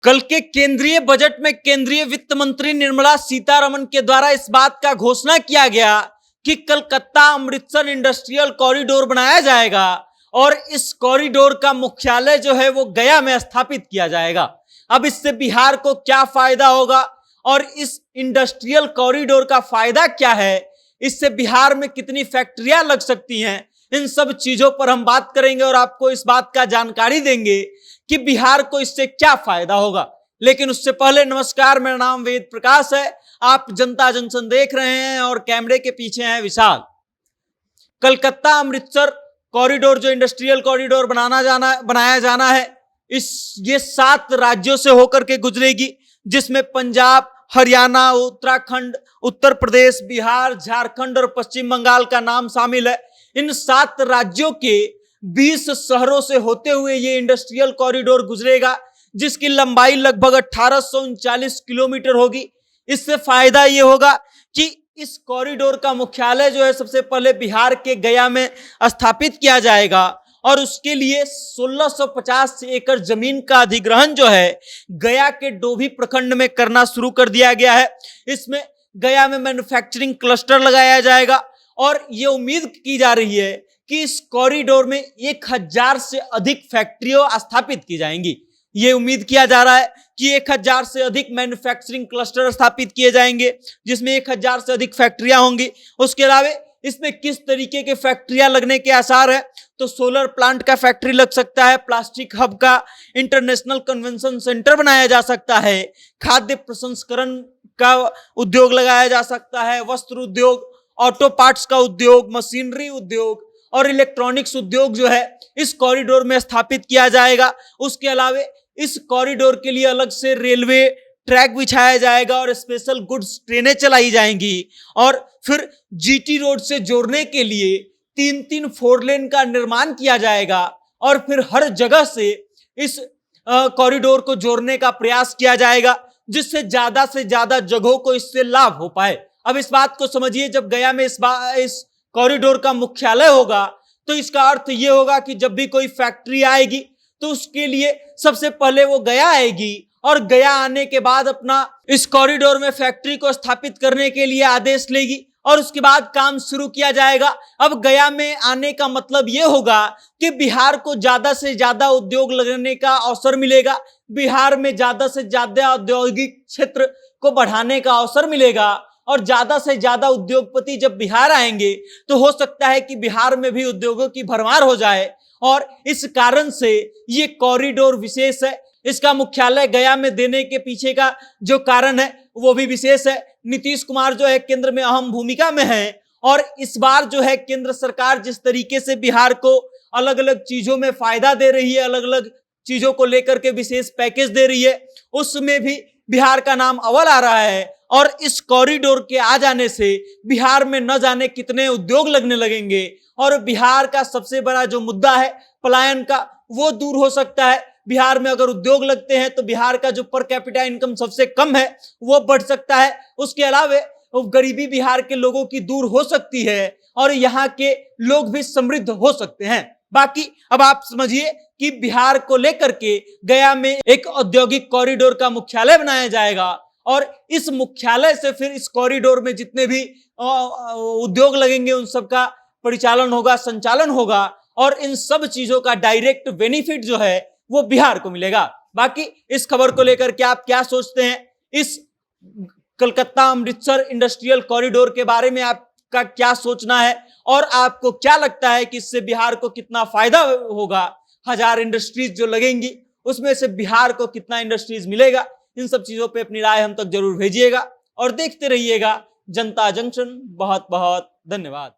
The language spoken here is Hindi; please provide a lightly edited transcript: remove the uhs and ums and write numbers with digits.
कल के केंद्रीय बजट में केंद्रीय वित्त मंत्री निर्मला सीतारमण के द्वारा इस बात का घोषणा किया गया कि कलकत्ता अमृतसर इंडस्ट्रियल कॉरिडोर बनाया जाएगा और इस कॉरिडोर का मुख्यालय जो है वो गया में स्थापित किया जाएगा। अब इससे बिहार को क्या फायदा होगा और इस इंडस्ट्रियल कॉरिडोर का फायदा क्या है, इससे बिहार में कितनी फैक्ट्रियां लग सकती हैं, इन सब चीजों पर हम बात करेंगे और आपको इस बात का जानकारी देंगे कि बिहार को इससे क्या फायदा होगा। लेकिन उससे पहले नमस्कार, मेरा नाम वेद प्रकाश है, आप जनता जंक्शन देख रहे हैं और कैमरे के पीछे हैं विशाल। कलकत्ता अमृतसर कॉरिडोर जो इंडस्ट्रियल कॉरिडोर बनाया जाना है, ये 7 राज्यों से होकर के गुजरेगी, जिसमें पंजाब, हरियाणा, उत्तराखंड, उत्तर प्रदेश, बिहार, झारखंड और पश्चिम बंगाल का नाम शामिल है। इन 7 राज्यों के 20 शहरों से होते हुए ये इंडस्ट्रियल कॉरिडोर गुजरेगा, जिसकी लंबाई लगभग 1839 किलोमीटर होगी। इससे फायदा ये होगा कि इस कॉरिडोर का मुख्यालय जो है सबसे पहले बिहार के गया में स्थापित किया जाएगा और उसके लिए 1650 एकड़ जमीन का अधिग्रहण जो है गया के डोभी प्रखंड में करना शुरू कर दिया गया है। इसमें गया में मैन्युफैक्चरिंग क्लस्टर लगाया जाएगा और ये उम्मीद की जा रही है कि इस कॉरिडोर में 1000 से अधिक फैक्ट्रियां स्थापित की जाएंगी। ये उम्मीद किया जा रहा है कि 1000 से अधिक मैन्युफैक्चरिंग क्लस्टर स्थापित किए जाएंगे, जिसमें 1000 से अधिक फैक्ट्रियां होंगी। उसके अलावा इसमें किस तरीके के फैक्ट्रियां लगने के आसार है, तो सोलर प्लांट का फैक्ट्री लग सकता है, प्लास्टिक हब का इंटरनेशनल कन्वेंशन सेंटर बनाया जा सकता है, खाद्य प्रसंस्करण का उद्योग लगाया जा सकता है, वस्त्र उद्योग, ऑटो पार्ट्स का उद्योग, मशीनरी उद्योग और इलेक्ट्रॉनिक्स उद्योग जो है इस कॉरिडोर में स्थापित किया जाएगा। उसके अलावा इस कॉरिडोर के लिए अलग से रेलवे ट्रैक बिछाया जाएगा और स्पेशल गुड्स ट्रेनें चलाई जाएंगी और फिर जीटी रोड से जोड़ने के लिए 3-3 4 लेन का निर्माण किया जाएगा और फिर हर जगह से इस कॉरिडोर को जोड़ने का प्रयास किया जाएगा, जिससे ज्यादा से ज्यादा जगहों को इससे लाभ हो पाए। अब इस बात को समझिए, जब गया में इस कॉरिडोर का मुख्यालय होगा तो इसका अर्थ ये होगा कि जब भी कोई फैक्ट्री आएगी तो उसके लिए सबसे पहले वो गया आएगी और गया आने के बाद अपना इस कॉरिडोर में फैक्ट्री को स्थापित करने के लिए आदेश लेगी और उसके बाद काम शुरू किया जाएगा। अब गया में आने का मतलब ये होगा कि बिहार को ज्यादा से ज्यादा उद्योग लगाने का अवसर मिलेगा, बिहार में ज्यादा से ज्यादा औद्योगिक क्षेत्र को बढ़ाने का अवसर मिलेगा और ज्यादा से ज्यादा उद्योगपति जब बिहार आएंगे तो हो सकता है कि बिहार में भी उद्योगों की भरमार हो जाए और इस कारण से ये कॉरिडोर विशेष है। इसका मुख्यालय गया में देने के पीछे का जो कारण है वो भी विशेष है। नीतीश कुमार जो है केंद्र में अहम भूमिका में है और इस बार जो है केंद्र सरकार जिस तरीके से बिहार को अलग अलग चीजों में फायदा दे रही है, अलग अलग चीजों को लेकर के विशेष पैकेज दे रही है, उसमें भी बिहार का नाम अव्वल आ रहा है और इस कॉरिडोर के आ जाने से बिहार में न जाने कितने उद्योग लगने लगेंगे और बिहार का सबसे बड़ा जो मुद्दा है पलायन का, वो दूर हो सकता है। बिहार में अगर उद्योग लगते हैं तो बिहार का जो पर कैपिटा इनकम सबसे कम है वो बढ़ सकता है। उसके अलावा गरीबी बिहार के लोगों की दूर हो सकती है और यहाँ के लोग भी समृद्ध हो सकते हैं। बाकी अब आप समझिए कि बिहार को लेकर के गया में एक औद्योगिक कॉरिडोर का मुख्यालय बनाया जाएगा और इस मुख्यालय से फिर इस कॉरिडोर में जितने भी उद्योग लगेंगे उन सब का परिचालन होगा, संचालन होगा और इन सब चीजों का डायरेक्ट बेनिफिट जो है वो बिहार को मिलेगा। बाकी इस खबर को लेकर के आप क्या सोचते हैं, इस कलकत्ता अमृतसर इंडस्ट्रियल कॉरिडोर के बारे में आपका क्या सोचना है और आपको क्या लगता है कि इससे बिहार को कितना फायदा होगा? 1000 इंडस्ट्रीज जो लगेंगी उसमें से बिहार को कितना इंडस्ट्रीज मिलेगा? इन सब चीजों पे अपनी राय हम तक जरूर भेजिएगा और देखते रहिएगा जनता जंक्शन। बहुत बहुत धन्यवाद।